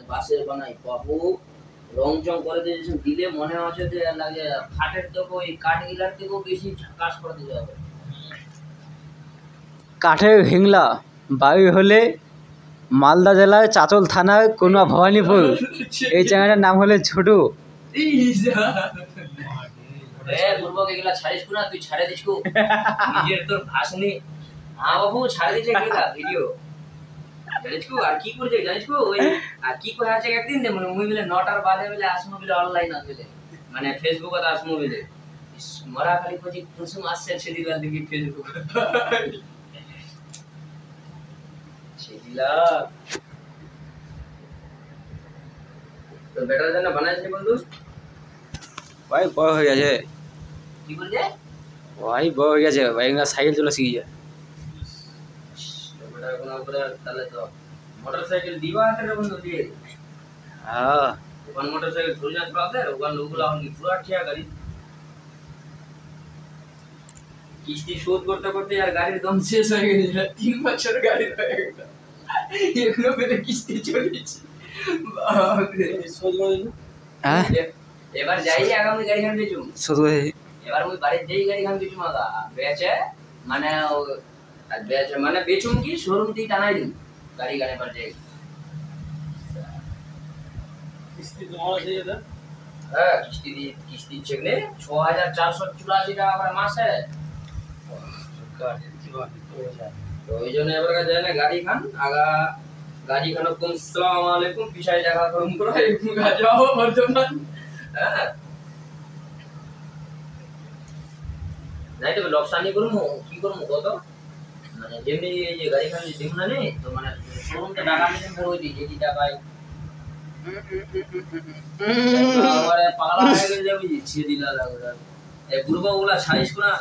বাসের বানাই বাবু রং চং করে দিয়েছে দিলে মনে হচ্ছে যে লাগে খাটের থেকে ওই কাঠ গিলার থেকেও বেশি কাজ করে দিতে হবে। কাঠের হিংলা বাড়ি হলে মালদা জেলায় চাচল থানায় কোনা ভবানীপুর। এই জায়গাটার নাম হলে ছোটু। বুড়বক এগুলা ছাড়িস না, তুই ছাড়ে দিস নিজের তোর ভাষণে। হ্যাঁ বাবু ছাড়ে দিচ্ছে ভিডিও জানিস আর কি করছে জানিস ওই আর কি করা আছে একদিন দে মানে মুই বলে 9টার বাদে বলে আসমু বলে অনলাইন আসলে মানে ফেসবুকে আসমু বলে মরা খালি কোজি কুসুম আসছে সেদিন দেখি ফেসবুক সেদিলা তো বেটার জন্য বানাইছে বন্ধু ভাই বড় হয়ে গেছে। কি বলছে ভাই বড় হয়ে গেছে ভাই, সাইকেল চলে শিখেছে। বেটার কোনো উপরে তাহলে তো মোটরসাইকেল দিবা আছে বন্ধু দিয়ে। হ্যাঁ ওখান মোটরসাইকেল ধরে না চলাতে ওখান লোকগুলো এখন পুরো ঠিয়া গাড়ি কিস্তি শোধ করতে করতে আর গাড়ির দম শেষ হয়ে গেছে। 3 বছর গাড়ি হয়ে গেল এখনো পেলে কিস্তি চলেছে। হ্যাঁ এবার যাই আগামী গাড়ি খান বেচুম শুধু এবার ওই বাড়ির যেই গাড়ি খান বেচুম আগা বেচে মানে বেচে মানে বেচুম কি শোরুম থেকে টানাই দিন গাড়ি গানে পর যাই কিস্তি তোমার আছে এটা। হ্যাঁ কিস্তি চেকলে 6484 টাকা মাসে। তো ওই জন্য এবার যায় না গাড়ি খান আগা গাড়ি খান কুম আসসালামু আলাইকুম পিছায় দেখা করুম করো একটু যাও বর্তমান। হ্যাঁ নাই তো লোকসানি করমু কি করমু কত মানে যেমনি এই যে গাড়ি খান দিম না নে তো মানে শোরুমতে টাকা নিতে ধরে দিই যেটি টাকায় আমারে পাগলা হয়ে গেল যাবি ছিয়ে দিলা লাগা এই বুড়বা ওগুলা ছাড়িস না